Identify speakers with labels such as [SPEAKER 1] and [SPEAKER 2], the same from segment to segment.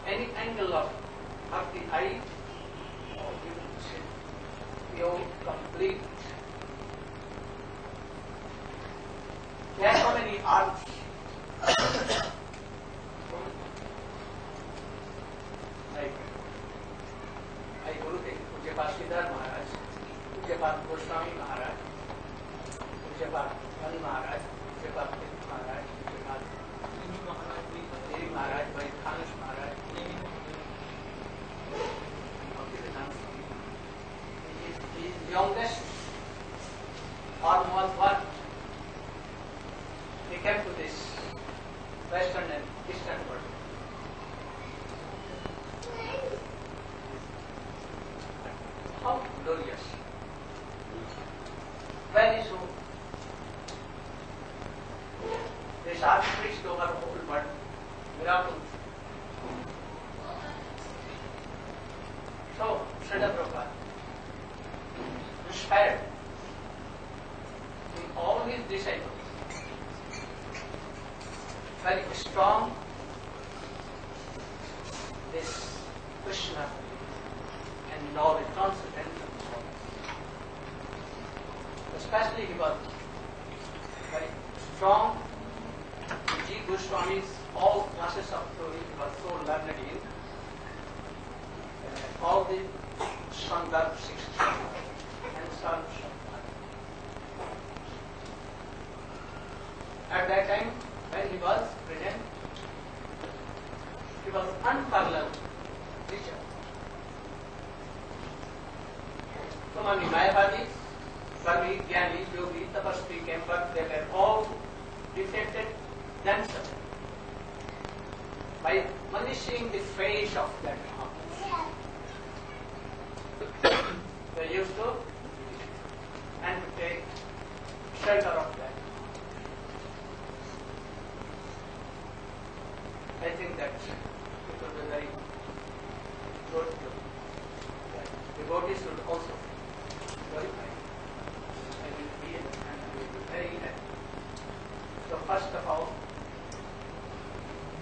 [SPEAKER 1] any angle of the eye, or you will see pure, complete. There are so many arts. Like I Guru Pujyapat Siddharth Maharaj, Pujyapat Goswami Maharaj, Pujyapat Mani Maharaj, Pujyapat Pit Maharaj, Pujyapat Devi Maharaj, by Khanush Maharaj, he is youngest, almost one. He came to this Western and Eastern world. How glorious. Very soon, this art preached over the whole world. Miracle. So, Srila Prabhupada inspired in all his disciples very strong this Krishna and knowledge, transcendental knowledge. Especially he was very strong. G. Goswami's all classes of theory he was so learned in. All the Sandarbh 16 and Sandarbh. At that time, when he was present, he was unparalleled teacher. So many Mayavadis, Swami, Jnani, Yogi, Tapasvi came, but they were all defeated themselves by only seeing the face of that mountain. They used to and to take shelter of that. I think that it will be very good to devotees should also glorify. I will feel and I will be very happy. So first of all,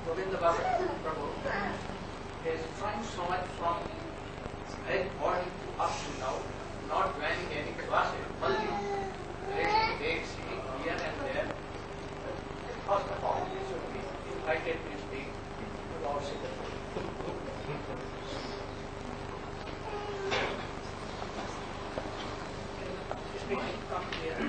[SPEAKER 1] Govinda Baba Prabhu is trying so much from very morning to up to now, not joining any classes, only raising dates here and there. First of all, he should be invited to speak to our city. Speaking from here.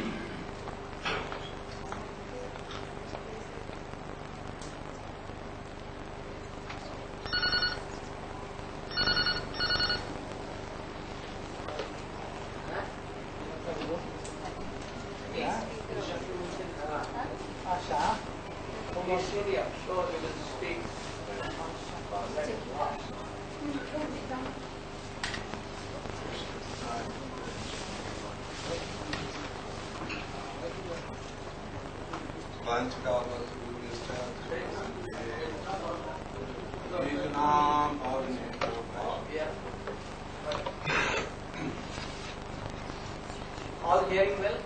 [SPEAKER 1] All hearing well?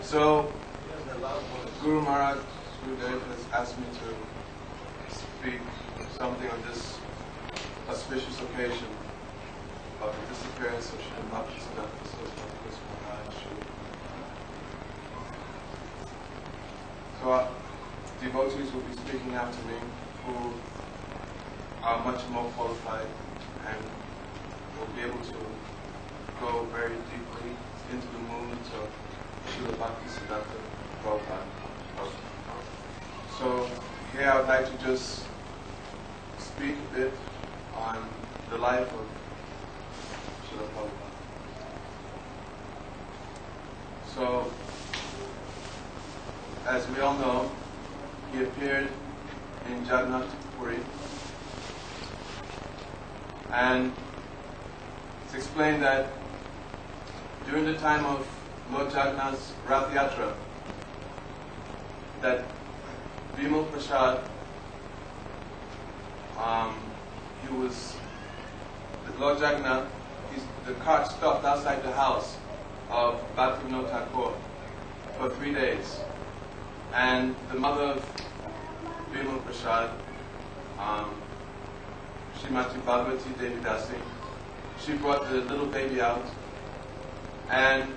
[SPEAKER 2] So, Guru Maharaj Gurudev has asked me to speak something on this auspicious occasion of the disappearance of Sri Bhaktisiddhanta Saraswati Maharaj. So, devotees will be speaking after me who are much more qualified and will be able to go very deeply into the movements of Srila Bhaktisiddhanta Prabhupada. So here I would like to just speak a bit on the life of Srila Prabhupada. So, as we all know, he appeared in Jagannath Puri, and it's explained that during the time of Lord Jagannath's Rath Yatra, that Bimal Prasad, Lord Jagannath, the cart stopped outside the house of Bhaktivinoda Thakur for 3 days, and the mother of Bimal Prasad Srimati Bhagavati Devi Dasi. She brought the little baby out, and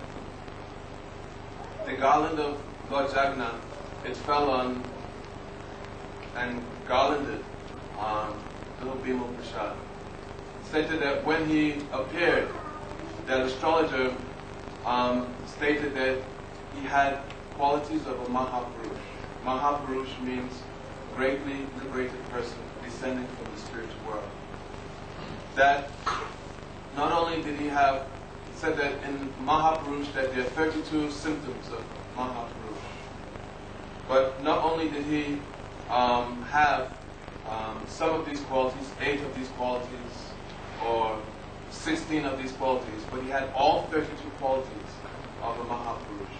[SPEAKER 2] the garland of Lord Jagannath, it fell on and garlanded on little Bhima Prasad. Stated that when he appeared, that astrologer stated that he had qualities of a Mahapurush. Mahapurush means greatly liberated person descending from the spiritual world. That not only did he have, it said that in Mahapurush that there are 32 symptoms of Mahapurush. But not only did he have some of these qualities, 8 of these qualities, or 16 of these qualities, but he had all 32 qualities of a Mahapurush.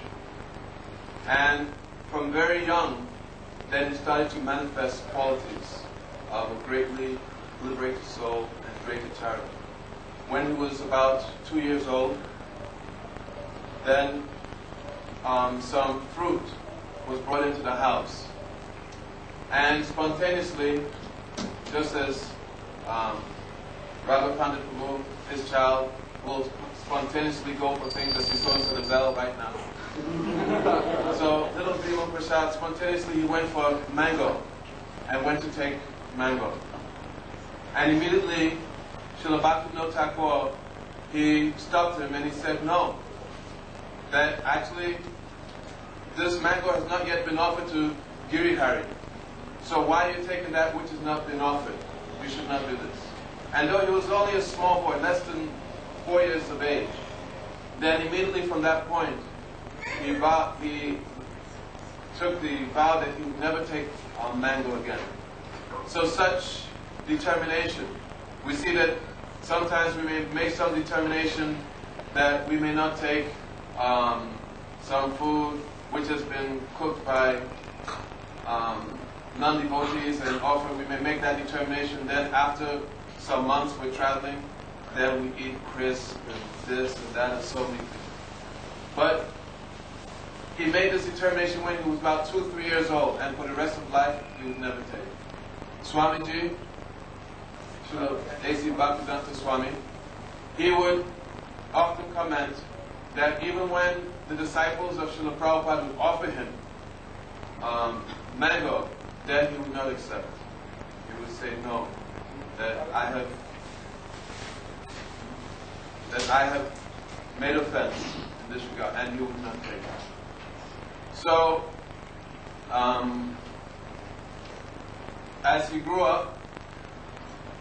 [SPEAKER 2] And from very young, then he started to manifest qualities of a greatly liberated soul and great charity. When he was about 2 years old, then some fruit was brought into the house. And spontaneously, just as Radha Pandit Prabhu, his child, will spontaneously go for things as he's going to the bell right now. So little Bhima Prasad, spontaneously he went for mango and went to take mango. And immediately, Srila Bhaktivinoda Thakur, he stopped him and he said, no, that actually this mango has not yet been offered to Giridhari. So why are you taking that which has not been offered? You should not do this. And though he was only a small boy, less than 4 years of age, then immediately from that point, he took the vow that he would never take mango again. So such determination. We see that sometimes we may make some determination that we may not take some food which has been cooked by non-devotees and offer. We may make that determination. Then after some months we're traveling, then we eat crisp and this and that and so many things. But he made this determination when he was about 2 or 3 years old, and for the rest of life he would never take. Swamiji, Srila A.C. Bhaktivedanta Swami, he would often comment that even when the disciples of Srila Prabhupada would offer him mango, then he would not accept. He would say, no, that I have made offense in this regard, and he would not take it. So, as he grew up,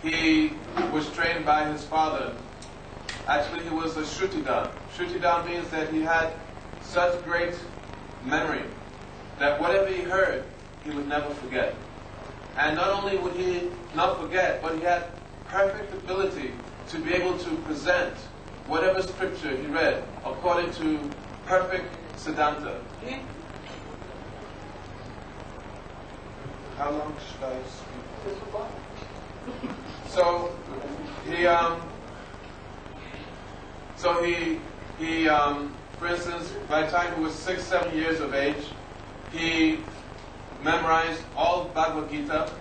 [SPEAKER 2] he was trained by his father. Actually, he was a Shrutidan. Shrutidan means that he had such great memory that whatever he heard, he would never forget. And not only would he not forget, but he had perfect ability to be able to present whatever scripture he read according to perfect Siddhanta. How long should I speak? So he, for instance, by the time he was 6, 7 years of age, he memorized all Bhagavad Gita.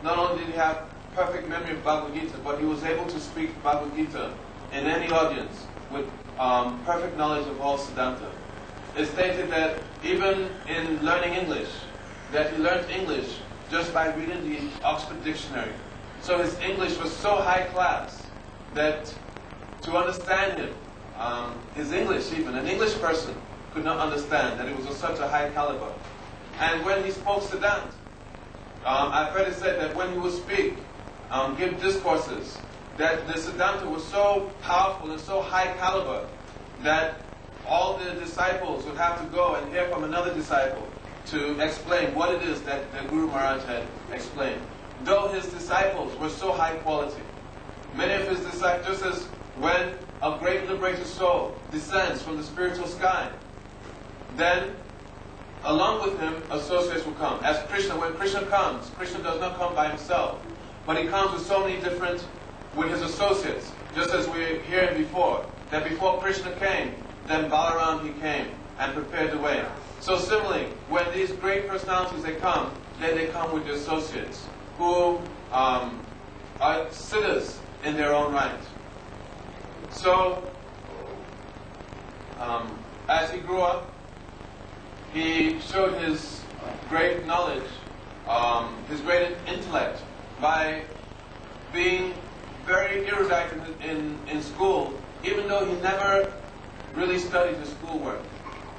[SPEAKER 2] Not only did he have perfect memory of Bhagavad Gita, but he was able to speak Bhagavad Gita in any audience with perfect knowledge of all Siddhanta. It's stated that even in learning English, that he learned English just by reading the Oxford Dictionary. So his English was so high class that to understand him, his English even, an English person could not understand that it was of such a high caliber. And when he spoke Siddhanta, I've heard it said that when he would speak, give discourses, that the Siddhanta was so powerful and so high caliber that all the disciples would have to go and hear from another disciple to explain what it is that the Guru Maharaj had explained. Though his disciples were so high quality, many of his disciples, just as when a great liberated soul descends from the spiritual sky, then along with him associates will come. As Krishna, when Krishna comes, Krishna does not come by himself, but he comes with so many different, with his associates. Just as we were hearing before, that before Krishna came, then Balaram he came and prepared the way. So similarly, when these great personalities they come, then they come with the associates who are siddhas in their own right. So, as he grew up, he showed his great knowledge, his great intellect, by being very erudite in school, even though he never really studied his schoolwork.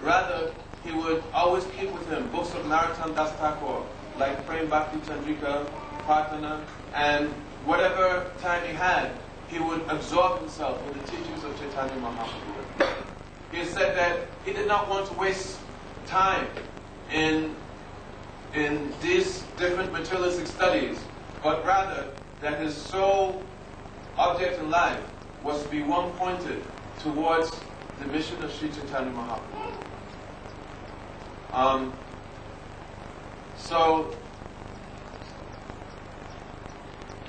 [SPEAKER 2] Rather, he would always keep with him books of Narayana Das Thakur, like Prem Bhakti Chandrika, Pratana, and whatever time he had, he would absorb himself in the teachings of Chaitanya Mahaprabhu. He said that he did not want to waste time in these different materialistic studies, but rather that his sole object in life was to be one pointed towards the mission of Sri Chaitanya Mahaprabhu. So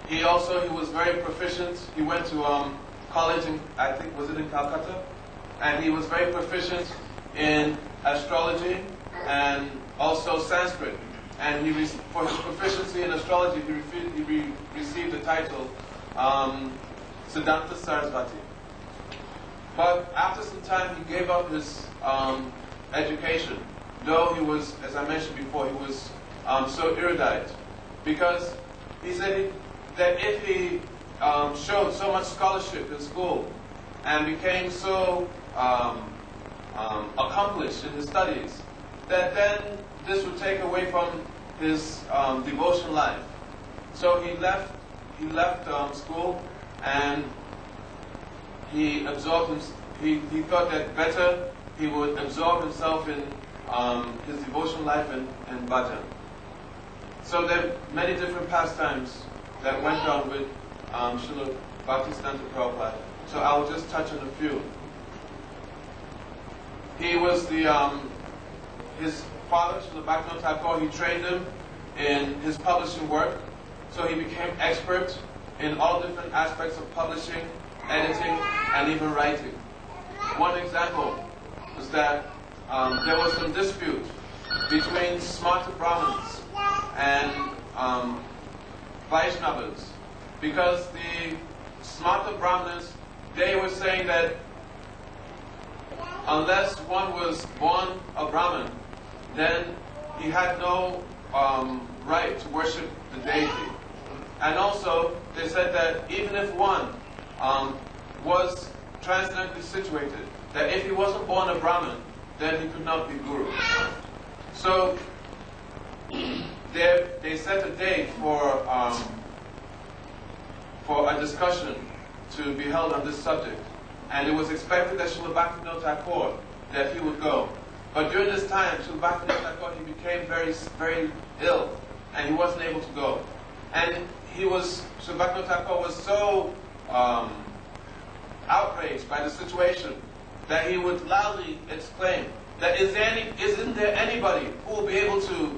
[SPEAKER 2] he was very proficient. He went to college in, I think, was it in Calcutta? And he was very proficient in astrology and also Sanskrit. And for his proficiency in astrology, he received the title Siddhanta Sarasvati. But after some time, he gave up his education, though he was, as I mentioned before, he was so erudite, because he said that if he showed so much scholarship in school and became so accomplished in his studies, that then this would take away from his devotion life. So he left school, and he absorbed he thought that better he would absorb himself in his devotion life and bhajan. So there are many different pastimes that went on with Srila Bhaktisiddhanta Prabhupada. So I will just touch on a few. He was his father, Srila Bhaktivinoda Thakur, he trained him in his publishing work. So he became expert in all different aspects of publishing, editing, and even writing. One example was that there was some dispute between Smarta Brahmins and Vaishnavas, because the Smarta Brahmins, they were saying that unless one was born a Brahmin, then he had no right to worship the deity. And also, they said that even if one was transcendently situated, that if he wasn't born a Brahmin, then he could not be Guru. So, they set a date for a discussion to be held on this subject. And it was expected that Srila Bhaktivinoda Thakur, that he would go. But during this time, Srila Bhaktivinoda Thakur, he became very, very ill, and he wasn't able to go. And Srila Bhaktivinoda Thakur was so outraged by the situation that he would loudly exclaim that isn't there anybody who will be able to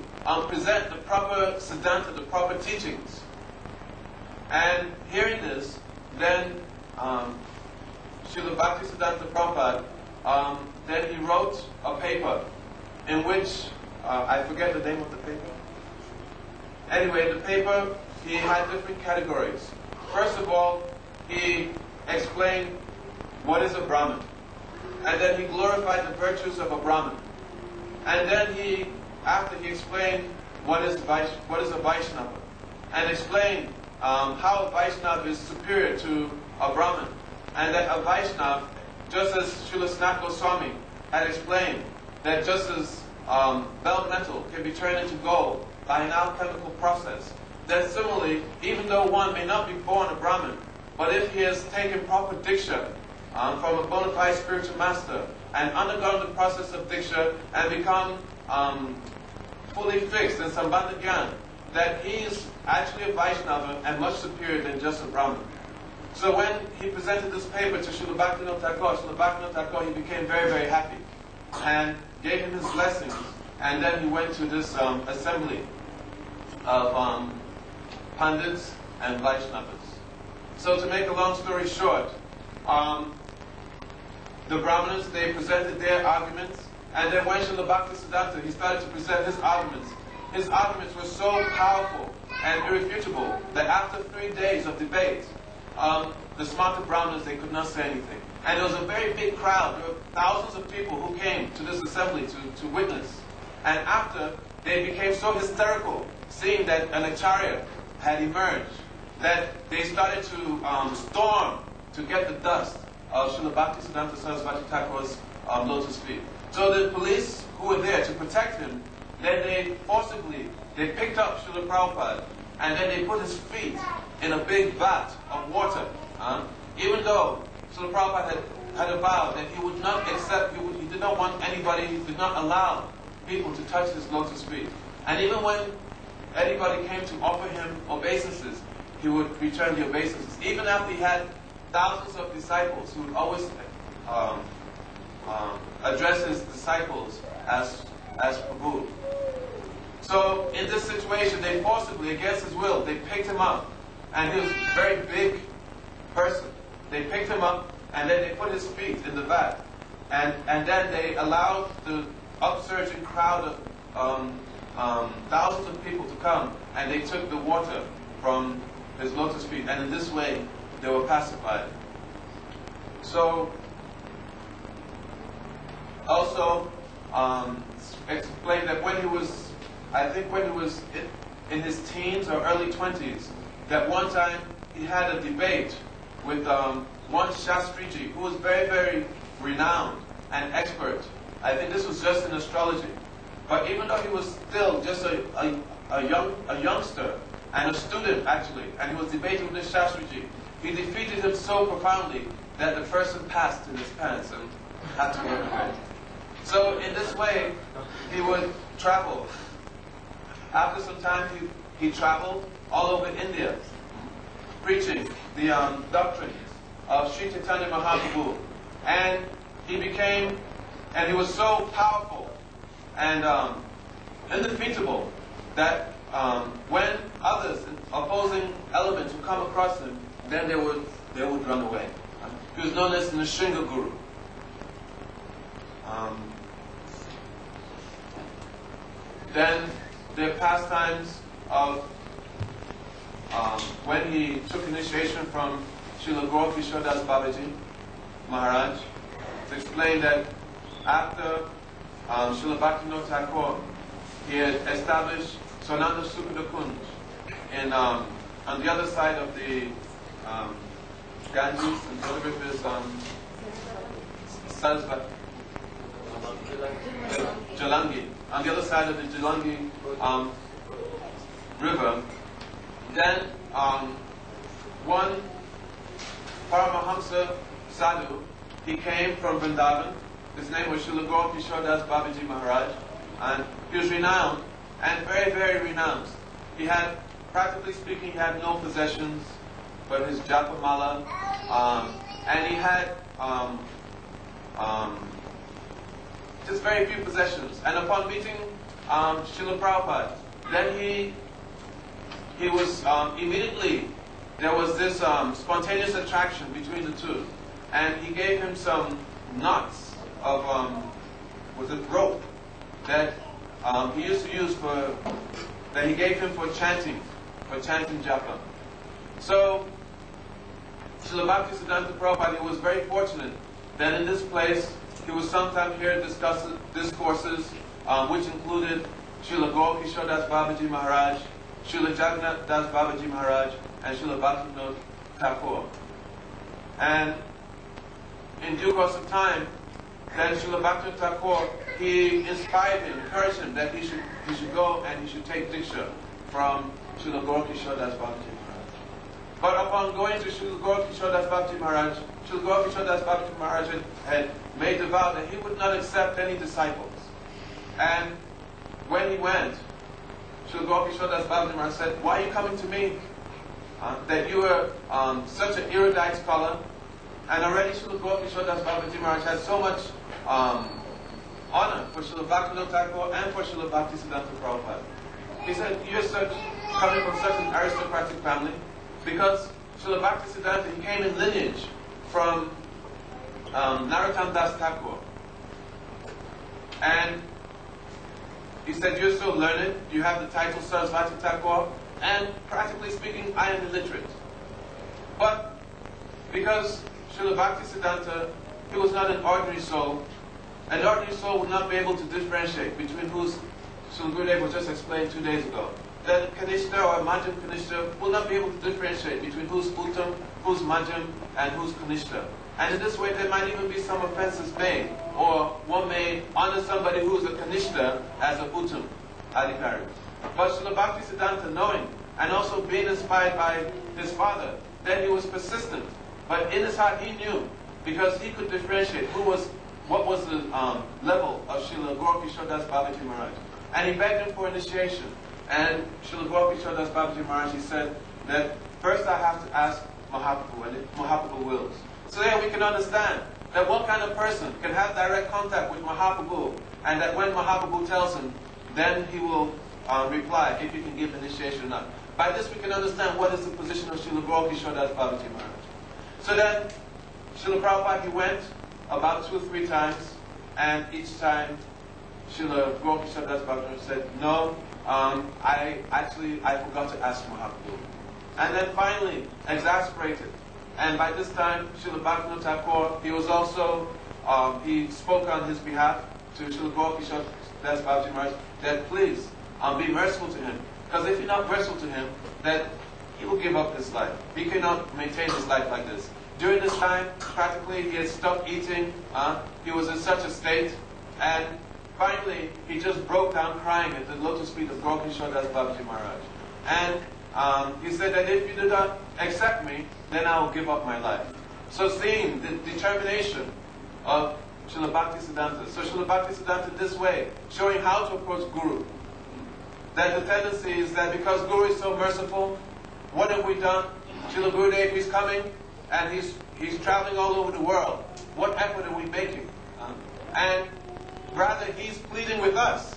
[SPEAKER 2] present the proper siddhanta, the proper teachings? And hearing this, then Srila Bhaktisiddhanta Prabhupada, then he wrote a paper in which, I forget the name of the paper. Anyway, the paper, he had different categories. First of all, he explained what is a Brahmin. And then he glorified the virtues of a Brahmin. And then after he explained what is a Vaishnava, and explained how a Vaishnava is superior to a Brahmin, and that a Vaishnava, just as Srila Sanatana Swami had explained, that just as bell metal can be turned into gold by an alchemical process, that similarly, even though one may not be born a Brahmin, but if he has taken proper diksha from a bona fide spiritual master and undergone the process of diksha and become fully fixed in Sambandha Gyan, that he is actually a Vaishnava and much superior than just a Brahmin. So when he presented this paper to Srila Bhaktivinoda Thakur, he became very, very happy and gave him his blessings. And then he went to this assembly of Pandits and Vaishnavas. So to make a long story short, the Brahmanas, they presented their arguments, and then when Srila Bhaktisiddhanta, he started to present his arguments. His arguments were so powerful and irrefutable that after 3 days of debate, the smarter Brahmanas, they could not say anything. And it was a very big crowd. There were thousands of people who came to this assembly to witness. And after, they became so hysterical, seeing that an acharya had emerged, that they started to storm to get the dust of Srila Bhaktisiddhanta Saraswati Thakur's lotus feet. So the police who were there to protect him, then they forcibly, they picked up Srila Prabhupada, and then they put his feet in a big vat of water. Even though Srila Prabhupada had a vow that he would not accept, he did not want anybody, he did not allow people to touch his lotus feet. And even when anybody came to offer him obeisances, he would return the obeisances. Even after he had thousands of disciples, he would always address his disciples as Prabhu. So in this situation, they forcibly, against his will, they picked him up. And he was a very big person. They picked him up, and then they put his feet in the vat. And then they allowed the upsurging crowd of thousands of people to come, and they took the water from his lotus feet. And in this way, they were pacified. So, also explained that when he was, I think when he was in his teens or early 20s, that one time he had a debate with one Shastriji who was very, very renowned and expert. I think this was just in astrology. But even though he was still just a youngster and a student actually, and he was debating with this Shastriji, he defeated him so profoundly that the person passed in his pants and had to run away. So in this way, he would travel. After some time, he traveled all over India, preaching the doctrines of Sri Chaitanya Mahaprabhu. And he became, and he was so powerful and undefeatable that when others, opposing elements, would come across him, then they would run away. He was known as the Nrsimha Guru. Then the pastimes of when he took initiation from Srila Gaura Kishore Das Babaji Maharaj, to explain that after Srila Bhaktivinoda Thakur, he had established Swananda Sukada Kunj on the other side of the Ganges, and the other river is Sarasvati. Jalangi. On the other side of the Jalangi river, then one Paramahamsa Sadhu, he came from Vrindavan. His name was Srila Gaura Kishore Das Babaji Maharaj, and he was renowned and very, very renowned. He had, practically speaking, he had no possessions but his japamala, and he had just very few possessions. And upon meeting Srila Prabhupada, then he was immediately, there was this spontaneous attraction between the two, and he gave him some knots of rope that he used to use that he gave him for chanting japa. So Srila Bhaktisiddhanta Prabhupada, he was very fortunate that in this place he would sometimes hear discourses which included Srila Gaura Kishore Das Babaji Maharaj, Srila Jagannath Das Babaji Maharaj, and Srila Bhaktivinoda Thakur. And in due course of time, then Srila Bhaktivinoda Thakur, he inspired him, encouraged him that he should go and he should take Diksha from Srila Gaura Kishore Das Babaji Maharaj. But upon going to Srila Gaura Kishore Das Babaji Maharaj, Srila Gaura Kishore Das Babaji Maharaj had made the vow that he would not accept any disciples. And when he went, Srila Gaura Kishore Das Babaji Maharaj said, "Why are you coming to me? That you are such an erudite scholar, and already Srila Gaura Kishore Das Babaji Maharaj had so much honor for Srila Bhaktivinoda Thakur and for Srila Bhaktisiddhanta Prabhupada." He said, "You're coming from such an aristocratic family," because Srila Bhaktisiddhanta, he came in lineage from Narayana Das Thakur. And he said, "You're so learned, you have the title Sarasvati Thakur, and practically speaking, I am illiterate. But because Srila Bhaktisiddhanta, he was not an ordinary soul would not be able to differentiate between who's, Srila Gurudev was just explained 2 days ago, that Kanishta or Majjhim Kanishta will not be able to differentiate between who's Uttam, who's Majjhim, and who's Kanishta. And in this way, there might even be some offenses made, or one may honor somebody who is a Kanishta as a Uttam Adhikari. But Srila Bhaktisiddhanta, knowing and also being inspired by his father, then he was persistent. But in his heart, he knew, because he could differentiate what was the level of Srila Gaura Das Babaji Maharaj. And he begged him for initiation. And Srila Gaura Das Babaji Maharaj, he said that first I have to ask Mahaprabhu, and if Mahaprabhu wills. So there we can understand that what kind of person can have direct contact with Mahaprabhu, and that when Mahaprabhu tells him, then he will reply if he can give initiation or not. By this we can understand what is the position of Srila Gaura Das Babaji Maharaj. So then Srila Prabhupada, he went about 2 or 3 times, and each time Srila Gaura Das Babaji said, no, I forgot to ask Mahaprabhu. And then finally, exasperated. And by this time, Srila Bhaktivinoda Thakur, he was also, he spoke on his behalf to Srila Gaura Das Babaji Maharaj that please be merciful to him. Because if you're not merciful to him, then he will give up his life. He cannot maintain his life like this. During this time, practically, he had stopped eating. He was in such a state. And finally, he just broke down crying at the lotus feet of Gaura Das Babaji Maharaj. And he said that if you do not accept me, then I will give up my life. So seeing the determination of Srila Bhaktisiddhanta, so Srila Bhaktisiddhanta this way, showing how to approach Guru. That the tendency is that because Guru is so merciful, what have we done? Srila Gurudev is coming, and he's traveling all over the world. What effort are we making? And rather, he's pleading with us.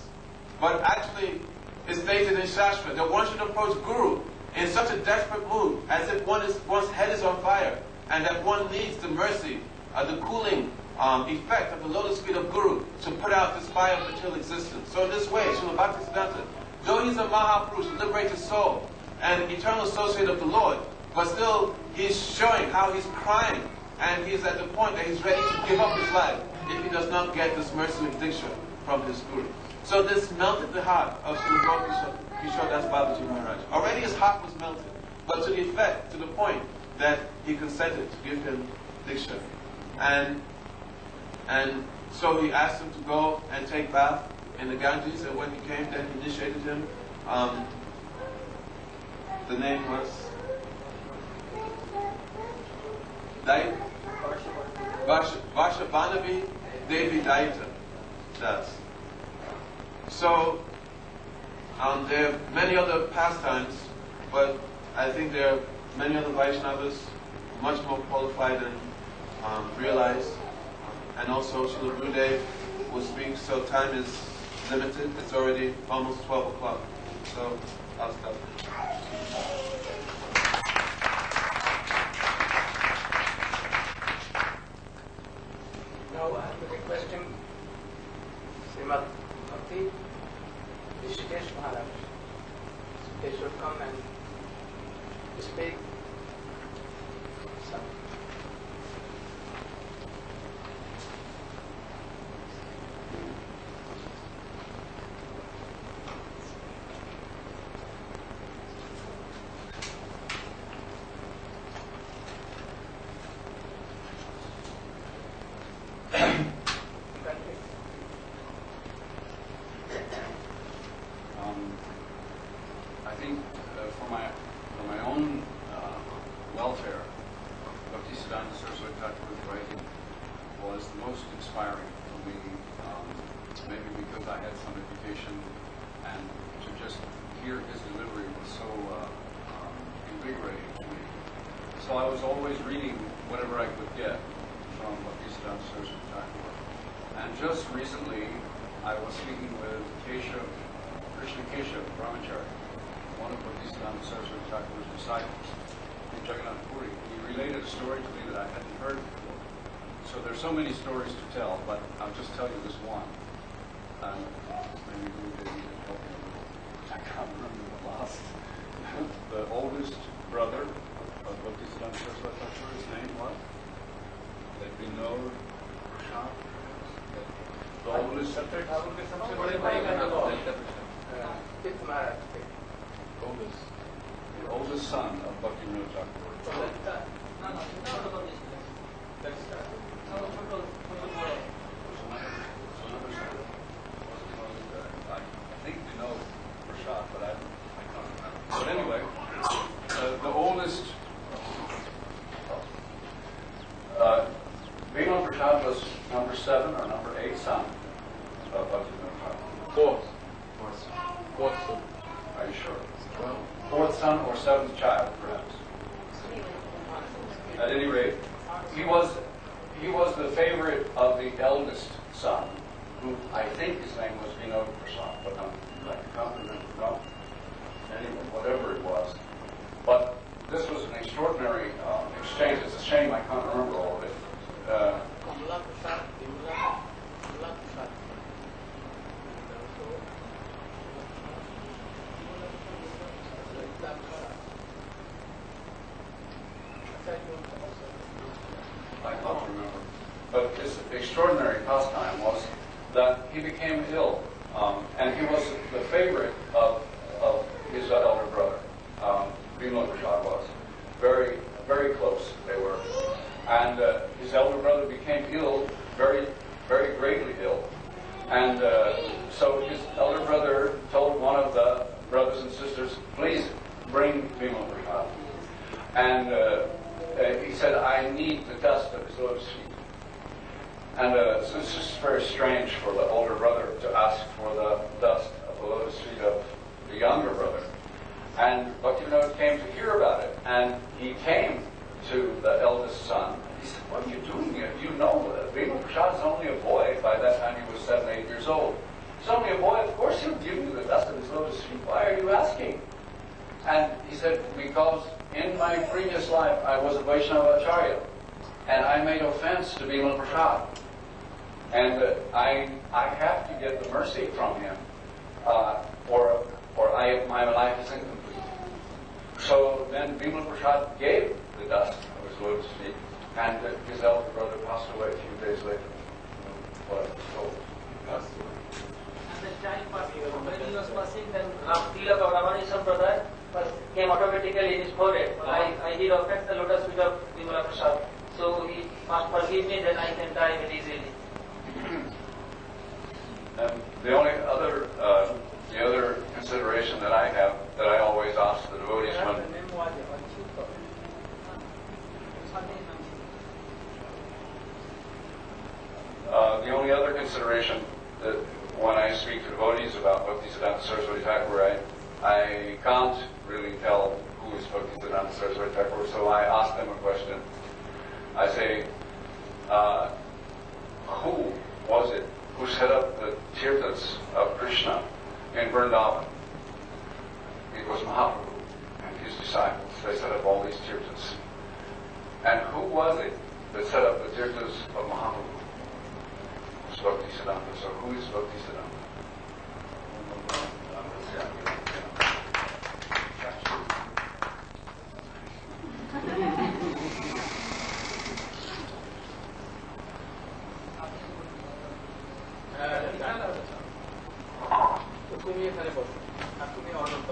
[SPEAKER 2] But actually, it's stated in Shastra that one should approach Guru in such a desperate mood, as if one's head is on fire, and that one needs the mercy, the cooling effect of the lotus feet of Guru to put out this fire of material existence. So in this way, Srila Bhaktisiddhanta, though he's a Mahapurush, a liberated soul, and eternal associate of the Lord, but still he's showing how he's crying, and he's at the point that he's ready to give up his life if he does not get this mercy of diksha from his Guru. So this melted the heart of Srila Gaura Das Babaji Maharaj. Already his heart was melted, but to the effect, to the point that he consented to give him diksha. And so he asked him to go and take bath in the Ganges, and when he came, then he initiated him. The name was Varshabhanavi Devi Daita Das. So there are many other pastimes, but I think there are many other Vaishnavas much more qualified and realized. And also Srila Gurudev will speak, so time is limited. It's already almost 12 o'clock. So I'll stop.
[SPEAKER 1] Now I am requesting Srimad Bhakti Rishikesh Maharaj. They should come and speak some.
[SPEAKER 3] I think for my own welfare, Bhaktisiddhanta Saraswati Thakur's writing was the most inspiring for me, maybe because I had some education, and to just hear his delivery was so invigorating to me. So I was always reading whatever I could get from Bhaktisiddhanta Saraswati Thakur. And just recently, I was speaking with Krishna Keshav Brahmachari, one of Bhaktisiddhanta Saraswati Thakur's disciples in Jagannath Puri. He related a story to me that I hadn't heard before. So there's so many stories to tell, but I'll just tell you this one. Maybe Guru Devi can help me a little. I can't remember the last.
[SPEAKER 1] सबसे बड़े भाई का नाम fifth Maharaj.
[SPEAKER 3] The oldest son of Bhakti Vinod Thakur. I think we know Prashad, but I can't remember. But anyway, the oldest Vinod Prashad was number 7 or number 8 son of Bhakti Vinod Thakur. Fourth. Are you sure? Well, 4th son or 7th child, perhaps. At any rate, he was the favorite of the eldest son, who I think his name was Vinod Prasad, but I can't remember. No. Anyway, whatever it was. But this was an extraordinary exchange. It's a shame I can't remember all of it. I can't remember. But his extraordinary pastime was that he became ill, and he was the favorite of his elder brother. Vinod Prasad was. Very, very close they were. And his elder brother became ill, very, very greatly ill. And so his elder brother told one of the brothers and sisters, please bring Vinod Prasad. And he said, I need the dust of his lotus feet. And so it's just very strange for the older brother to ask for the dust of the lotus feet of the younger brother. And Bhaktivinoda came to hear about it, and he came to the eldest son. He said, what are you doing here? You know that Vinod Prasad is only a boy. By that time he was 7, 8 years old. He's only a boy, of course he'll give you the dust of his lotus feet. Why are you asking? And he said, because in my previous life I was a Vaishnava Acharya, and I made offense to Vinod Prasad. And I have to get the mercy from him, or my life is incomplete. So then Vinod Prasad gave the dust of his lotus feet, and his elder brother passed away a few days later. What I was told.
[SPEAKER 4] And the child passed away. When he was passing, then Tilak of Ramani Sampradaya came automatically in his forehead. I did offend the lotus feet of Vimala Prasad. So he must forgive me, then I can die very easily.
[SPEAKER 3] And the only other, consideration that I have, that I always ask the devotees when the only other consideration that when I speak to devotees about Bhaktisiddhanta Saraswati Thakur, I can't really tell who is Bhaktisiddhanta Saraswati Thakur, so I ask them a question. I say, who was it who set up the tirthas of Krishna in Vrindavan? It was Mahaprabhu and his disciples. They set up all these tirthas. And who was it that set up the tirthas of Mahaprabhu? It was Bhaktisiddhanta. So who is Bhaktisiddhanta?
[SPEAKER 1] তুমি এখানে বসো আর তুমি অনন্ত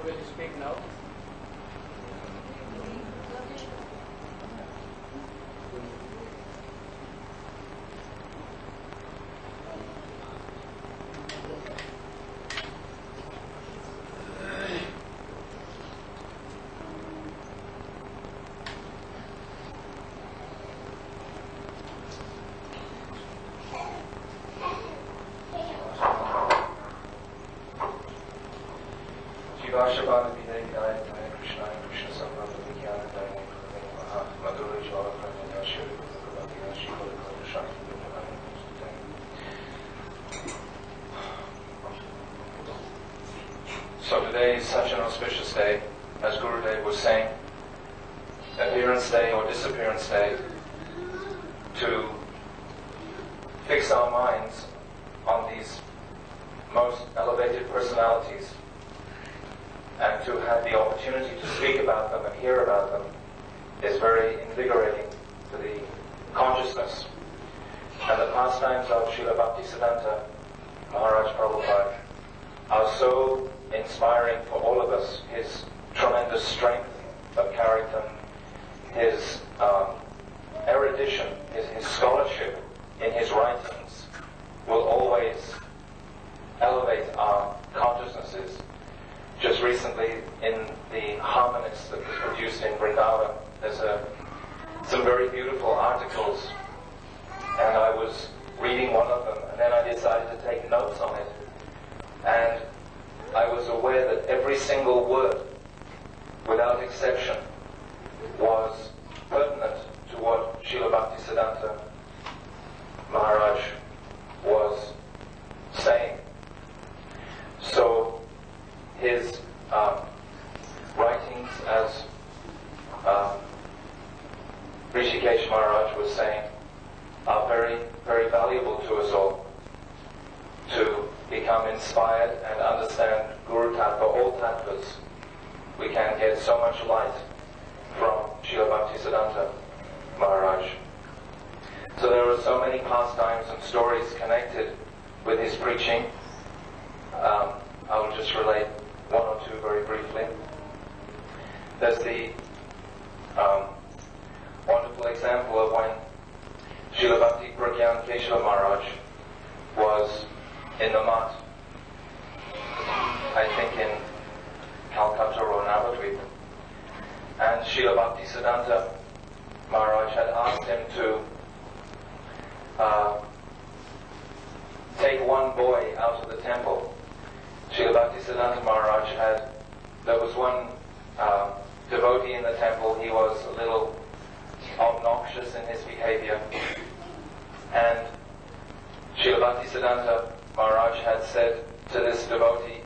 [SPEAKER 1] will you speak now?
[SPEAKER 5] So today is such an auspicious day, as Gurudev was saying, appearance day or disappearance day, to fix our minds on these most elevated personalities and to have the opportunity to speak about them and hear about them is very invigorating to the consciousness. And the pastimes of Srila Bhaktisiddhanta Maharaj Prabhupada are so inspiring for all of us. His tremendous strength of character, his erudition, his scholarship in his writings will always elevate our consciousnesses. Just recently in the Harmonist that was produced in Vrindavan, there's some very beautiful articles, and I was reading one of them, and then I decided to take notes on it. And I was aware that every single word, without exception, was pertinent to what Srila Bhaktisiddhanta Maharaj was saying. So his writings, as Rishikesh Maharaj was saying, are very, very valuable to us all to become inspired and understand Guru Tattva, all Tattvas. We can get so much light from Srila Bhaktisiddhanta Maharaj. So there are so many pastimes and stories connected with his preaching. I will just relate one or two very briefly. There's the wonderful example of when Srila Bhakti Pragyan Keshava Maharaj was in the mat, I think in Calcutta or Navadvip, and Srila Bhaktisiddhanta Maharaj had asked him to take one boy out of the temple. Srila Bhaktisiddhanta Maharaj there was one devotee in the temple. He was a little obnoxious in his behavior, and Srila Bhaktisiddhanta Maharaj had said to this devotee,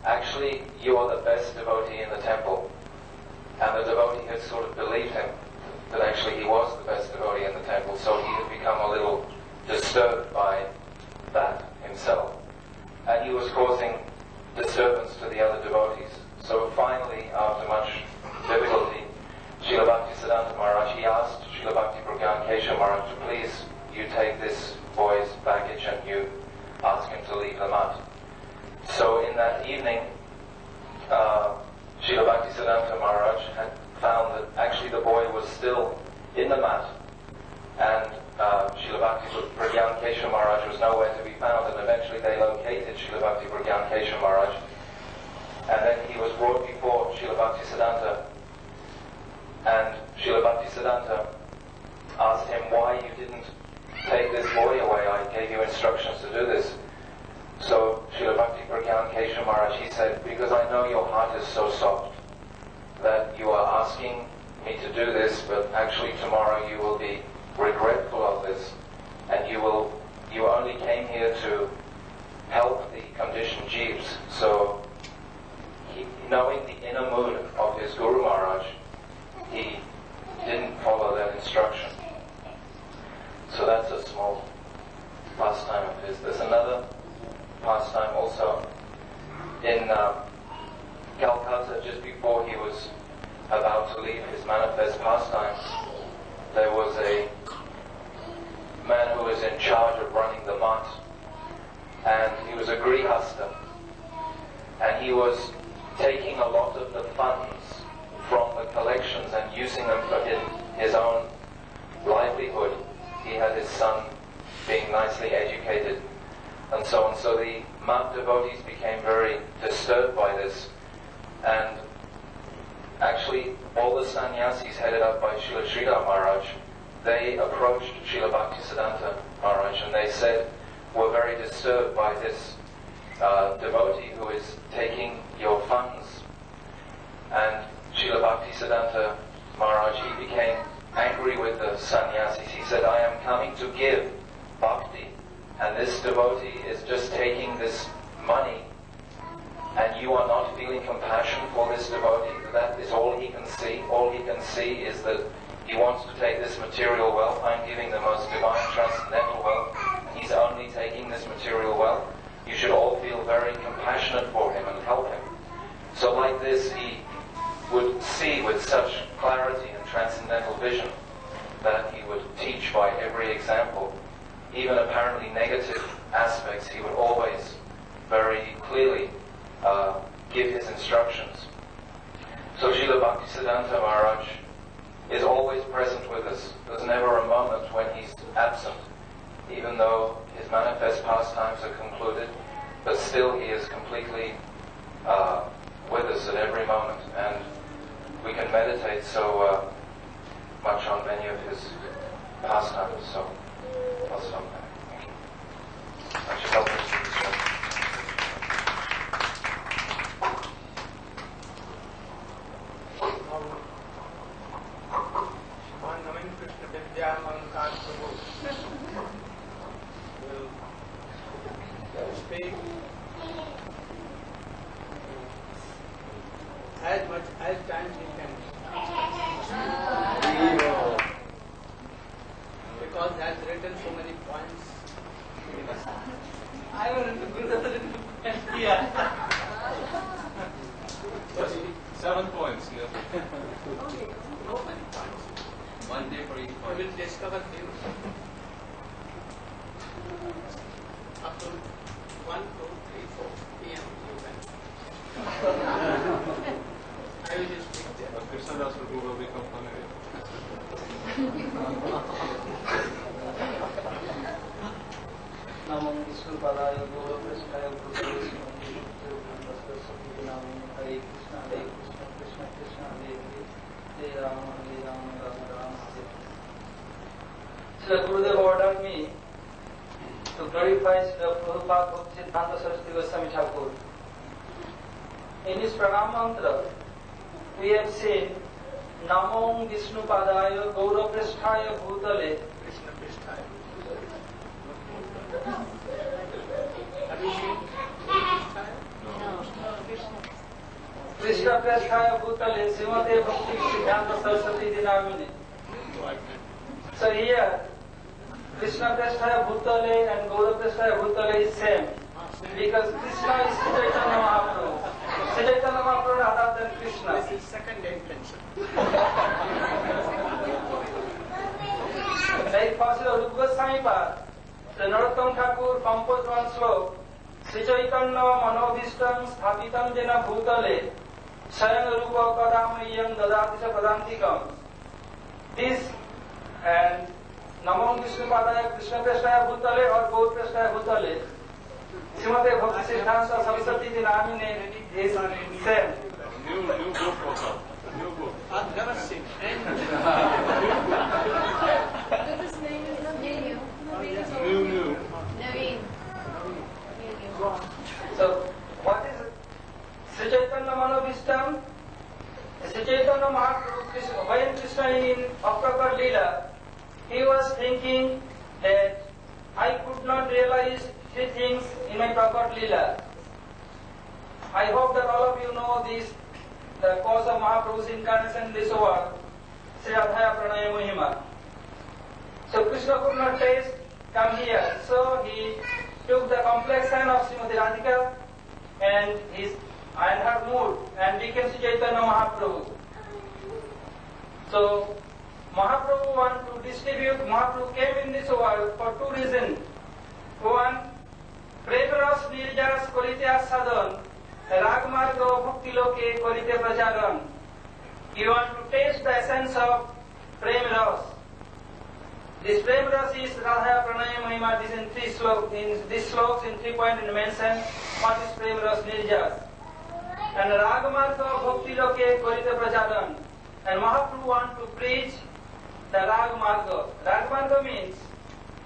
[SPEAKER 5] actually, you are the best devotee in the temple. And the devotee had sort of believed him, that actually he was the best devotee in the temple, so he had become a little disturbed by that himself. And he was causing disturbance to the other devotees. So finally, after much difficulty, Srila Bhaktisiddhanta Maharaj, he asked Srila Bhakti Pragyan Keshava Maharaj to please, you take this boy's baggage and you ask him to leave the mat. So in that evening, Srila Bhaktisiddhanta Maharaj had found that actually the boy was still in the mat, and Srila Bhakti Pragyan Keshava Maharaj was nowhere to be found, and eventually they located Srila Bhakti Pragyan Keshava Maharaj, and then he was brought before Srila Bhaktisiddhanta, and Srila Bhaktisiddhanta asked him why you didn't take this boy away. I gave you instructions to do this. So Srila Bhakti Pragyan Keshava Maharaj, he said, because I know your heart is so soft that you are asking me to do this, but actually tomorrow you will be regretful of this, and you only came here to help the conditioned jeeves. So knowing the inner mood of his Guru Maharaj, he didn't follow that instruction. So that's a small pastime of his. There's another pastime also in Calcutta, just before he was about to leave his manifest pastime. There was a man who was in charge of running the mat, and he was a grihasta, and he was taking a lot of the funds from the collections and using them for his own livelihood. He had his son being nicely educated and so on. So the mat devotees became very disturbed by this, and actually all the sannyasis headed up by Srila Sridhar Maharaj, they approached Srila Bhaktisiddhanta Maharaj and they said, we're very disturbed by this devotee who is taking your funds. And Srila Bhaktisiddhanta Maharaj, he became angry with the sannyasis. He said, I am coming to give bhakti, and this devotee is just taking this money, and you are not feeling compassion for this devotee. That is all he can see. All he can see is that he wants to take this material wealth. I'm giving the most divine transcendental wealth, and he's only taking this material wealth. You should all feel very compassionate for him and help him. So like this, teach by every example, even apparently negative aspects, he would always very clearly give his instructions. So Srila Bhaktisiddhanta Maharaj is always present with us. There's never a moment when he's absent, even though his manifest pastimes are concluded, but still he is completely with us at every moment, and we can meditate so much on many of his pastimes. So I'll stop there. Thank you. I should help us with this one.
[SPEAKER 1] Speak as much as time he can, because he has written so many points.
[SPEAKER 4] I want to do that. Yeah.
[SPEAKER 3] 7 points. Yeah.
[SPEAKER 1] So many points.
[SPEAKER 3] 1 day for each
[SPEAKER 1] We
[SPEAKER 3] point.
[SPEAKER 1] will discover things up to 1, 2, 3, 4 p.m. you can. I will just speak there.
[SPEAKER 2] But Krishnadas will become funny.
[SPEAKER 4] Namo Vishnu Padaya Guru Krishna Guru Hare Krishna Krishna Krishna Hare Rama Rama Rama Hare. So Gurudev ordered me to glorify Srila Prabhupada Bhaktisiddhanta Saraswati Goswami Thakur. In his pranam mantra, we have seen Namo Vishnu Padaya Gaura Pristhaya Bhutale
[SPEAKER 1] Krishna Pristhaya. Have you seen
[SPEAKER 4] Krishna Pristhaya Bhutale Srimate Bhakti Siddhanta Saraswati Dinamine. So here, Krishna Pristhaya Bhutale and Gaura Pristhaya Bhutale is same. Because Krishna is Sri Chaitanya Mahaprabhu. Sri Chaitanya Mahaprabhu is other than Krishna.
[SPEAKER 1] This is second intention.
[SPEAKER 4] Like Pastor Rupa Goswami Pad, the Narottam Thakur composed one slok, Sri Chaitanya Manobhishtam Sthapitam Jena Bhutale Sayang Rupa Kadamayam Dadati Sa Padantikam. This and Namo Vishnu Padaya Krishna Pristhaya Bhutale or Gaur Pristhaya Bhutale Srimate Bhakti Siddhanta Saraswati Dinamine is same.
[SPEAKER 2] New book also. New book.
[SPEAKER 1] I've never seen any.
[SPEAKER 6] His name is
[SPEAKER 2] New.
[SPEAKER 6] Naveen.
[SPEAKER 4] So, what is Sri Chaitanya Manobhishtam? Sri Chaitanya Mahaprabhu, when Krishna in Bhaktapad Leela, he was thinking that I could not realize 3 things in my Prabhupada Leela. I hope that all of you know this, the cause of Mahaprabhu's incarnation in this world, Sri Adhaya Pranaya Mahima. So Krishna could not taste, come here. So he took the complexion of Srimati Radhika and her mood and became Sri Chaitanya Mahaprabhu. So Mahaprabhu wanted to distribute, Mahaprabhu came in this world for 2 reasons. One, Premaras Nirjas Korite Asadhan, Ragmarga Bhakti Loke Korite Pracharan. You want to taste the essence of Premaras. This Premaras is Radha Pranaya Mahima. This in 3 slokas, in these slokas in 3 points mentioned what is Premaras Nirjas. And Ragmarga Bhakti Loke Korite Pracharan. And Mahaprabhu want to preach the Ragmarga. Ragmarga means,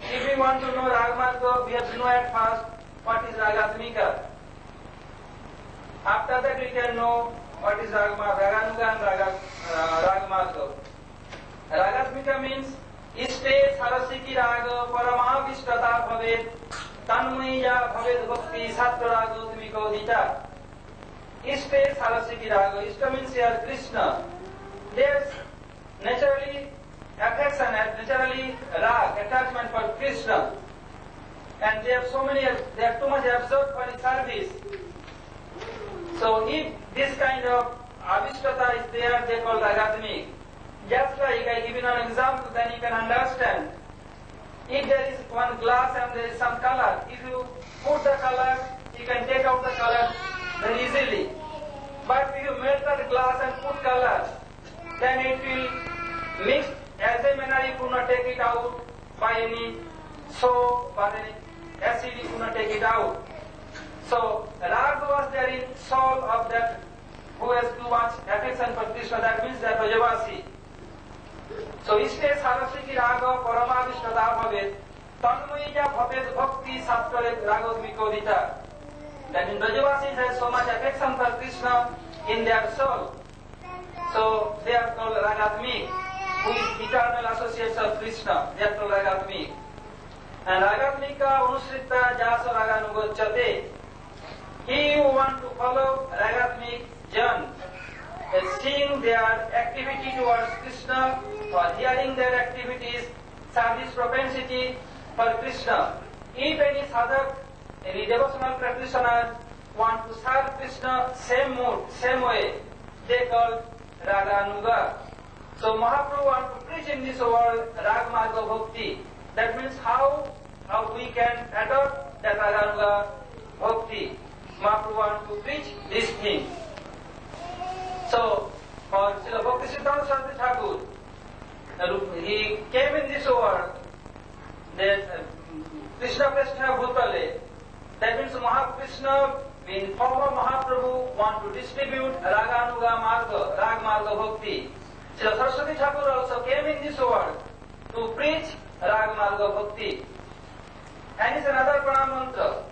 [SPEAKER 4] if we want to know Ragmarga, we have to know at first what is Ragatmika. After that we can know what is Raganuga and Ragmarga. Ragatmika means Iste Sarasiki Raga Paramavishtata Bhaved Tanmaya Bhaved Bhakti Sattva Raga Tumiko Dita. Iste Sarasiki Raga. Ista means here Krishna. There's naturally affection, naturally rag, attachment for Krishna. And they have so many, they are too much absorbed for his service. So if this kind of avistata is there, they call ragatmik. Just like I give you an example, then you can understand if there is one glass and there is some color, if you put the color, you can take out the color very easily. But if you melt the glass and put color, then it will mix as a manner you could not take it out by any soap or any acid, you could not take it out. So rag was there in soul of that who has too much affection for Krishna, that means that Brajavasi. So iste saraswati raga paramavishtada bhavet tanmoya bhavet bhakti saptare ragodvikodita. That in Brajavasis has so much affection for Krishna in their soul. So they are called Ragatmik, who is eternal associates of Krishna. They are called Ragatmik. And Ragatmika Anusrita Jasa Raganugochate. He who wants to follow Ragatmik Jan, seeing their activity towards Krishna or hearing their activities, service propensity for Krishna. If any sadhak, any devotional practitioner want to serve Krishna same mood, same way, they call Raganuga. So Mahaprabhu want to preach in this world Rag Marga Bhakti. That means how we can adopt that Raganuga Bhakti. Mahaprabhu want to preach this thing. So for Srila Bhakti Siddhanta Saraswati Thakur, he came in this world, that Krishna Prasthana Bhutale. That means Mahakrishna, in form of Mahaprabhu, want to distribute Raganuga Marga, Rag Marga Bhakti. Srila Saraswati Thakur also came in this world to preach Rag Marga Bhakti. And it's another pranam mantra.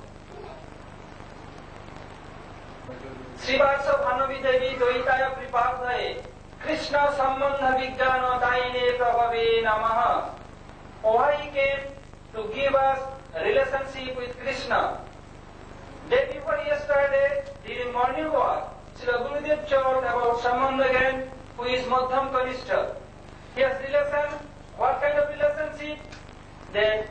[SPEAKER 4] Srivatsa Bhanavi Devi Dvaitaya Pripardhaye Krishna Sambandha Vijnana Daine Prabhave Namaha. Why he came to give us relationship with Krishna. Day before yesterday, during morning walk, Srila Gurudev told about Sambandhagan, who is Madhyam Kanishta. He has relation. What kind of relationship? That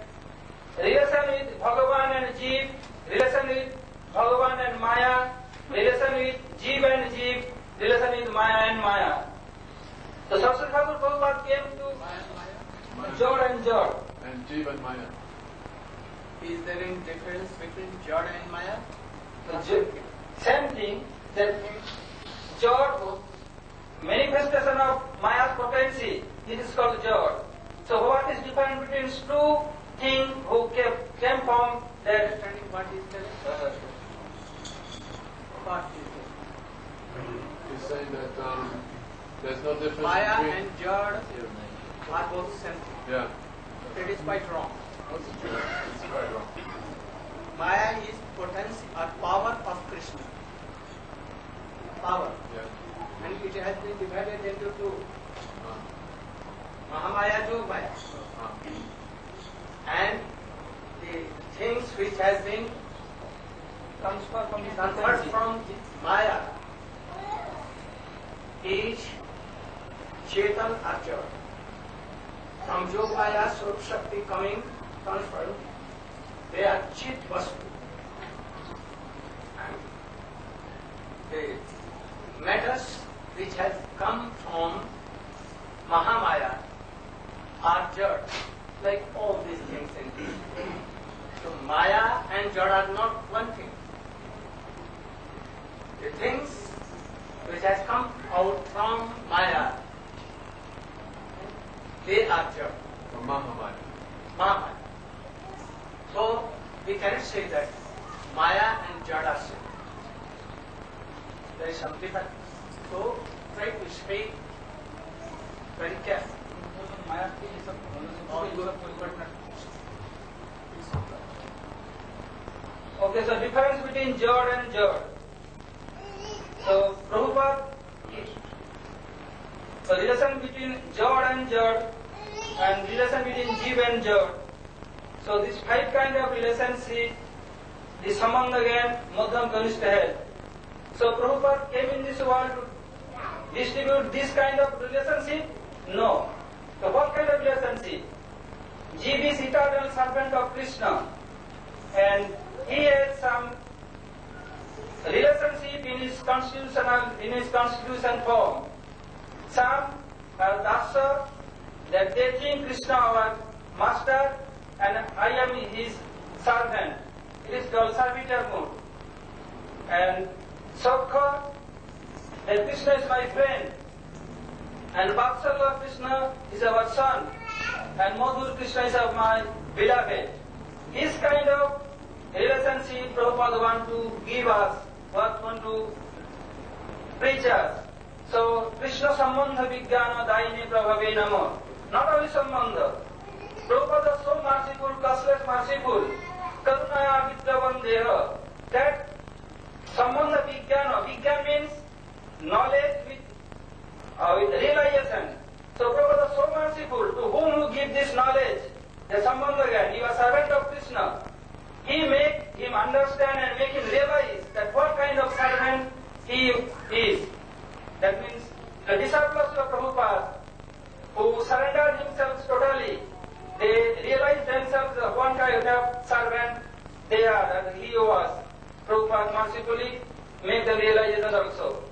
[SPEAKER 4] relation with Bhagavan and Jeev, relation with Bhagavan and Maya, relation with Jeev and Jeev, relation with Maya and Maya. So Saraswati Thakur Prabhupada came to Jod and Jod.
[SPEAKER 7] And Jeev and Maya.
[SPEAKER 1] Is there any difference between Jod and Maya?
[SPEAKER 4] Same thing, that Jod, manifestation of Maya's potency, this is called Jod. So what is difference between two things who came from that?
[SPEAKER 1] Understanding what is there? What is there?
[SPEAKER 7] He's saying that there's no difference
[SPEAKER 1] Maya
[SPEAKER 7] between...
[SPEAKER 1] and Jod are both same thing.
[SPEAKER 7] Yeah.
[SPEAKER 1] It is quite wrong.
[SPEAKER 7] It's quite wrong.
[SPEAKER 1] Maya is potency or power of Krishna. Power.
[SPEAKER 7] Yeah.
[SPEAKER 1] And it has been divided into two. Mahamaya, Jogmaya. And the things which has been transferred from Maya is Chetan or Jod. From Jogmaya, Swarup Shakti coming, transferred, they are Chit Vastu. And the matters which has come from Mahamaya are Jad, like all these things indeed. So Maya and Jad are not one thing. The things which has come out from Maya, they are Jad.
[SPEAKER 7] From Mahamaya.
[SPEAKER 1] Mahamaya. So we cannot say that Maya and Jad are same. There is some difference. So try to speak very carefully.
[SPEAKER 4] Okay, so difference between Jod and Jod. So Prabhupada, so relation between Jod and Jod and relation between Jeev and Jod. So this 5 kind of relationship, the Sambandha again, Madhyam Kanishta head. So Prabhupada came in this world to distribute this kind of relationship? No. So what kind of relationship? Jeev is eternal servant of Krishna, and he has some relationship in his constitution form. Some are dasa, that they think Krishna our master, and I am his servant. It is called servitor mode. And Sakha, that Krishna is my friend, and Vatsalya Krishna is our son, and Madhur Krishna is my beloved. This kind of relationship Prabhupada want to give us, want to preach us. So, Krishna Sambandha Vijnana Daine Prabhave Namo. Not only Sambandha. Prabhupada is so merciful, causeless merciful. Karunaya Vidyavandeha. That Sambandha Vijnana. Vijnana means knowledge with realization. So, Prabhupada is so merciful. To whom you give this knowledge? The Sambandha Gyan. You are servant of Krishna. He make him understand and make him realize that what kind of servant he is. That means the disciples of Prabhupada who surrender themselves totally, they realize themselves that one kind of servant they are, and he was. Prabhupada mercifully make the realization also.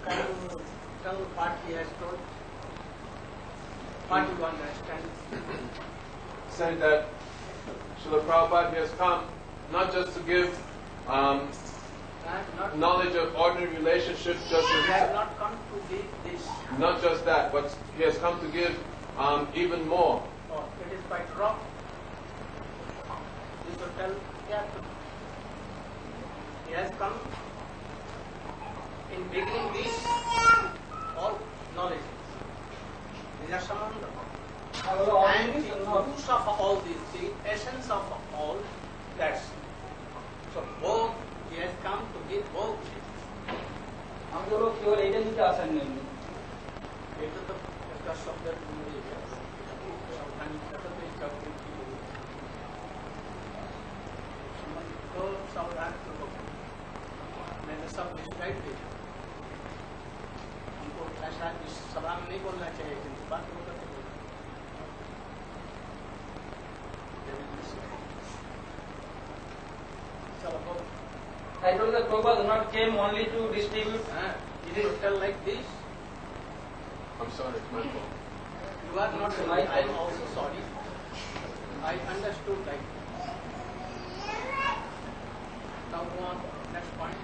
[SPEAKER 1] Can you tell what he has told? What you understand?
[SPEAKER 7] Said that Srila Prabhupada he has come not just to give knowledge of ordinary relationships, just
[SPEAKER 1] He has
[SPEAKER 7] as,
[SPEAKER 1] not come to give this.
[SPEAKER 7] not just that, but he has come to give even more.
[SPEAKER 1] Oh, it is quite wrong. You should tell, yeah, he has come in beginning this all knowledge. These are samandha. And the roots of all this, the essence of all, that's so both he has come to give both.
[SPEAKER 4] हम जो लोग केवल एक ही आसन में हैं।
[SPEAKER 1] ये तो इसका शब्द नहीं है। सावधानी करते हैं कभी तो सावधान करो। मैंने सब डिस्क्राइब किया। हमको ऐसा इस सभा में नहीं बोलना चाहिए किंतु बात को करते हैं। चलो
[SPEAKER 4] I told that Prabhupada not came only to distribute.
[SPEAKER 1] It is tell like this.
[SPEAKER 7] I'm sorry, it's my fault.
[SPEAKER 1] You are not right. I am also sorry. I understood like this. Now go on. Next point.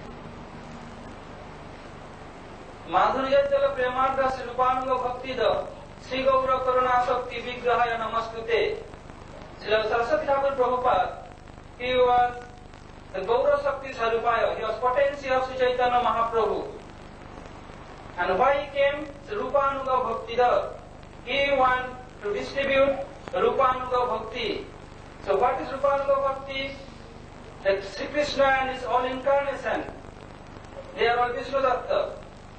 [SPEAKER 4] माधुर्य जल प्रेमार्थ रूपानुग भक्ति the Shri Gaur करुणा शक्ति विग्रहाय नमस्कृते. Srila Saraswati Thakur Prabhupada, he was the Gaura Shakti Sarupaya, he was potency of Sri Chaitanya Mahaprabhu. And why he came? Rupanuga Bhakti da. He wanted to distribute Rupanuga Bhakti. So what is Rupanuga Bhakti? That Sri Krishna and his all incarnation, they are all Vishnu Datta.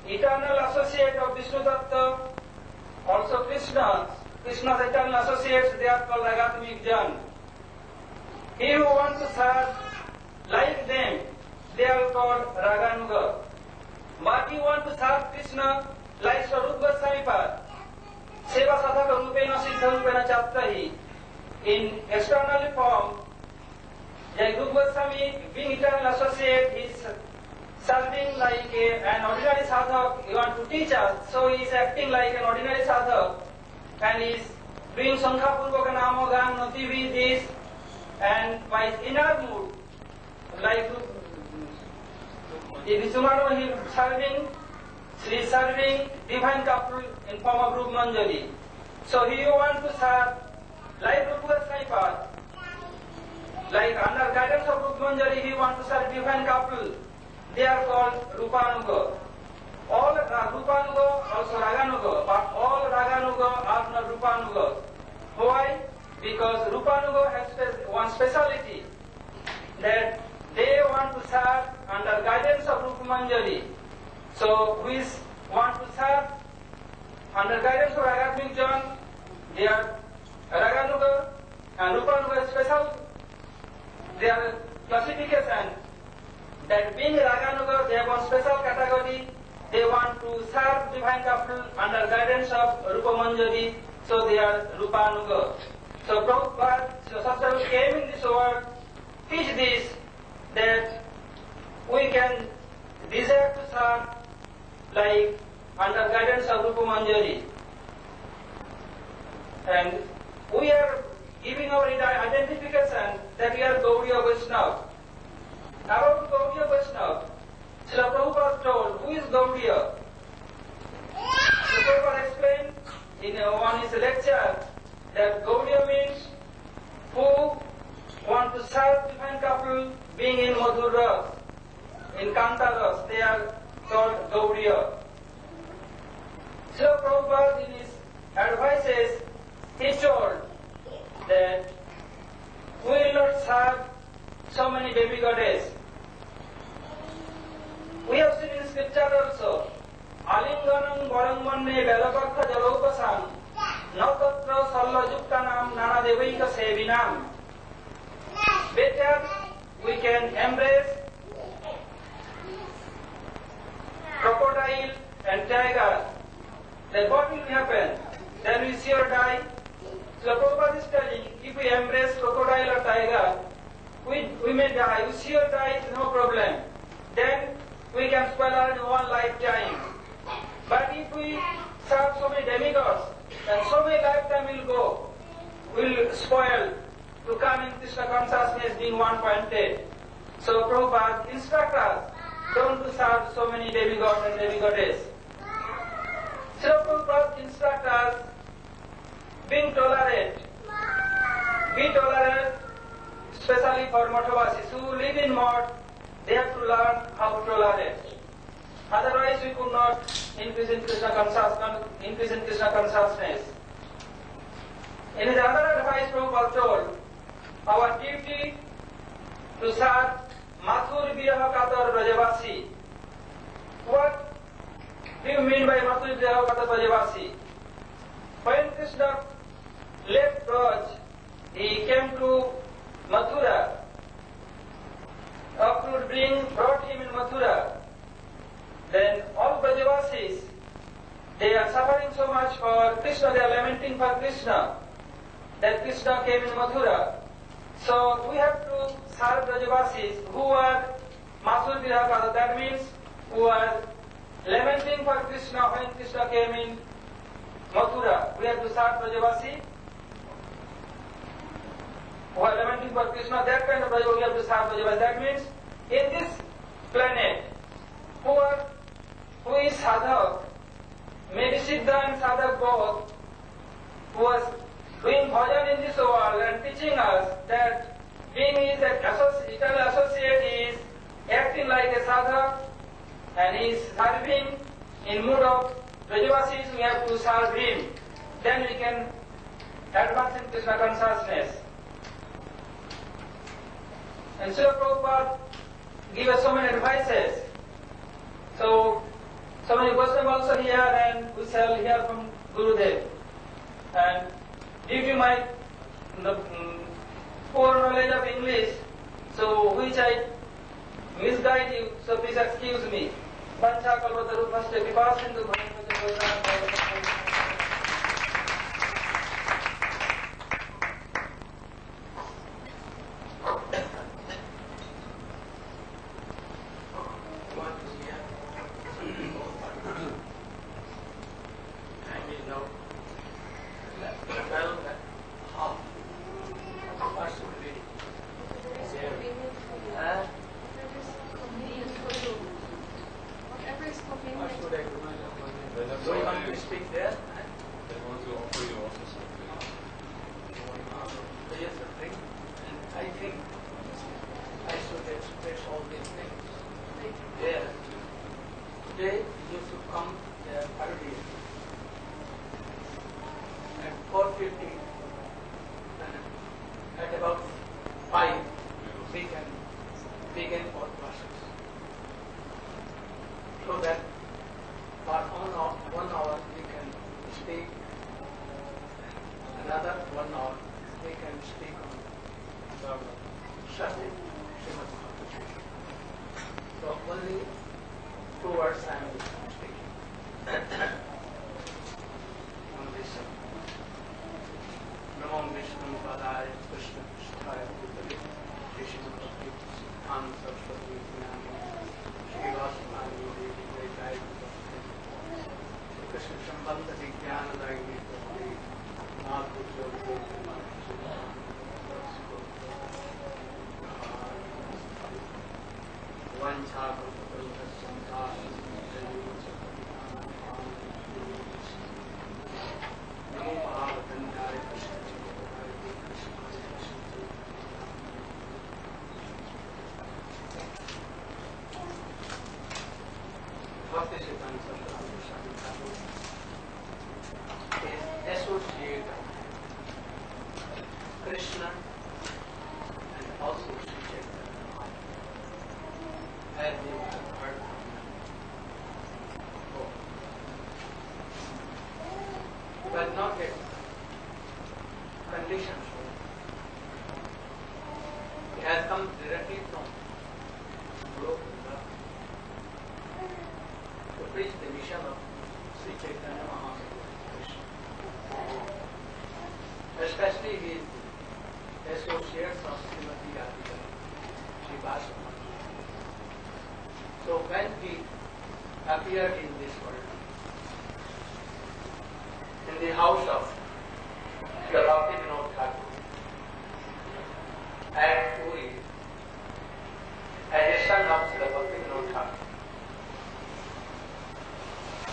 [SPEAKER 4] Eternal associate of Vishnu Datta, also Krishna's eternal associates, they are called Ragatmik Jan. He who wants to serve like them, they are called Raganuga. But you want to serve Krishna like Swarup Goswami Pad. Seva Sadhaka Rupena Siddha Rupena Chaptahi. In external form, like Rupa Goswami, being eternal associate, he is serving like an ordinary sadhak. He wants to teach us, so he is acting like an ordinary sadhak. And he is doing Sankha Purvaka Namagan, Nativi, this, and by his inner mood, like in Vishumano he is serving divine couple in form of Rup Manjari. So he wants to serve like Rupa Goswami Pad. Like under guidance of Rup Manjari, he wants to serve divine couple. They are called Rupanuga. All Rupanuga, also Raganuga, but all Raganuga are not Rupanuga. Why? Because Rupanuga has one speciality, that they want to serve under guidance of Rupa Manjari. So we want to serve under guidance of Ragatmik Jan. They are Raganuga and Rupanuga is special. Their classification, that being Raganuga, they have one special category. They want to serve divine couple under guidance of Rupa Manjari, so they are Rupanuga. So Prabhupada Sastra came in this world, teach this, that we can desire to serve like under guidance of Rupa Manjari. And we are giving our entire identification that we are Gaudiya Vaishnava. About Gaudiya Vaishnava, Srila Prabhupada told, who is Gaudiya? Srila Prabhupada explained in one his lecture that Gaudiya means who want to serve divine couple being in Madhur Ras, in Kanta Ras, they are called Gaudiya. Srila Prabhupada in his advices, he told that we will not serve so many demigods. We have seen in scripture also, Alinganam Varanmanne Velapakha Jalopasam Natatra Sallajuktanam Nana Devaika Sevinam. Better we can embrace crocodile and tiger. Then what will happen? Then we sure die. So Prabhupada is telling, if we embrace crocodile or tiger, we may die. We sure die, no problem. Then we can spoil our in one lifetime. But if we serve so many demigods, then so many lifetime will spoil to come in Krishna consciousness being one-pointed. So Prabhupada instructs us, don't to serve so many demigods and demigoddesses. So Prabhupada instructs us, being tolerant. Be tolerant, especially for Madhavasis who live in Madh, they have to learn how to tolerate. Otherwise, we could not increase in Krishna consciousness. In his other advice, Prabhupada told, our duty to serve Mathur Viraha Katar Brajavasi. What do you mean by Mathur Viraha Katar Brajavasi? When Krishna left Braj, he came to Mathura. After brought him in Mathura, then all Brajavasis, they are suffering so much for Krishna, they are lamenting for Krishna, that Krishna came in Mathura. So we have to serve Brajavasis who are Mathur Virakada, that means who are lamenting for Krishna when Krishna came in Mathura. We have to serve Brajavasi who are lamenting for Krishna, that kind of Brajavasi we have to serve Brajavasi. That means in this planet, who is sadhak, maybe Siddha and sadhak both, who was doing bhajan in this world and teaching us that being is that eternal associate is acting like a sadhak and he is serving in mood of Brajavasis, we have to serve him. Then we can advance in Krishna consciousness. And Srila Prabhupada give us so many advices. So many questions also here, and we shall hear from Gurudev. And due to my poor knowledge of English, so which I misguide you, so please excuse me. Pancha kalpatarupaste vipasindu bhakti.
[SPEAKER 1] Bhakti Siddhanta Saraswati is associated Krishna and also Sri Chaitanya, as you have heard. But not yet conditions. It has come directly from Goloka to preach the mission of Sri Chaitanya Mahaprabhu. Especially his associates of Srimati Radhika, Sri Vasudha. So when he appeared in this world, in the house of Sri Bhakti Vinod Thakur at Puri, as a son of Sri Bhakti Vinod Thakur,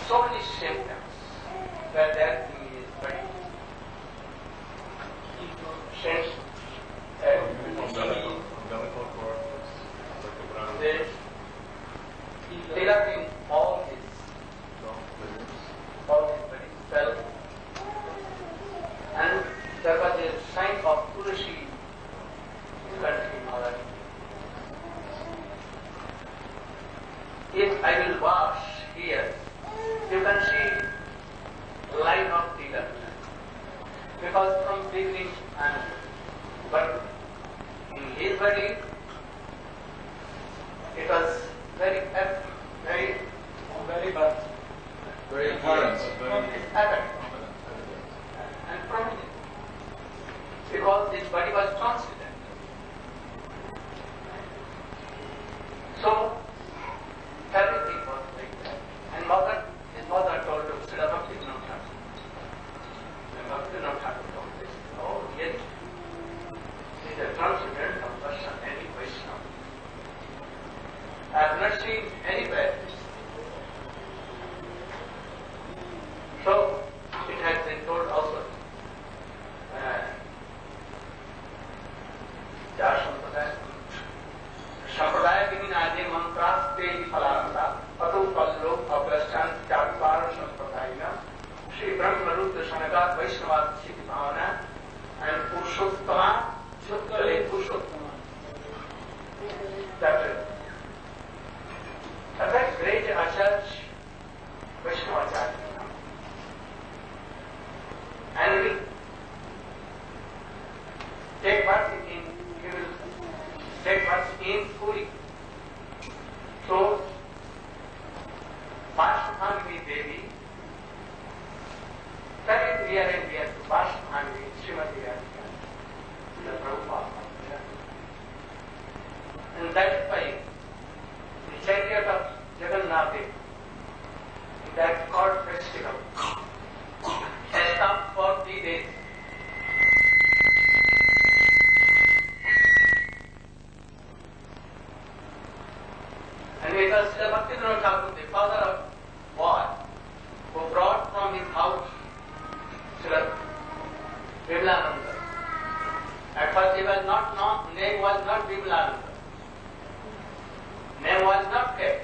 [SPEAKER 1] so many symptoms were there in his body. Since there tilak in all his body fell, and there was a sign of Tulsi country already. If I will wash here, you can see line of tilak, because from beginning and but in his body it was very bad,
[SPEAKER 2] Very apparent.
[SPEAKER 1] apparent and prominent, because his body was transcendent. So everything was like that. And his mother told him, Sri Bhakti Vinod Thakur. Sri Bhakti Vinod Thakur told this. Oh, yes. He is a transcendental person, any Vaishnava. I have not seen anywhere. So it has been told also. संप्रदाय विहीन आदि मंत्रास्ते फलांता अतो कल्लो अप्रस्थान चारुपार संप्रदायिना श्री ब्रह्मरुद्र सनकात वैष्णवाद सिद्धि भावना and Purushottama शुक्ले Purushottama. That a very great church Vaishnavacharya, and will take birth in Puri. So Vasudhanvi Devi, very near and dear to Vasudhanvi, Srimati Radhika, the Prabhupada. And that's why the chariot of Jagannath Dev, that court festival, has come for 3 days. And it was Sri Bhakti Vinod Thakur, the father of boy, who brought from his house Sri Vimlananda. At first he was not known, name was not Vimlananda. Name was not kept.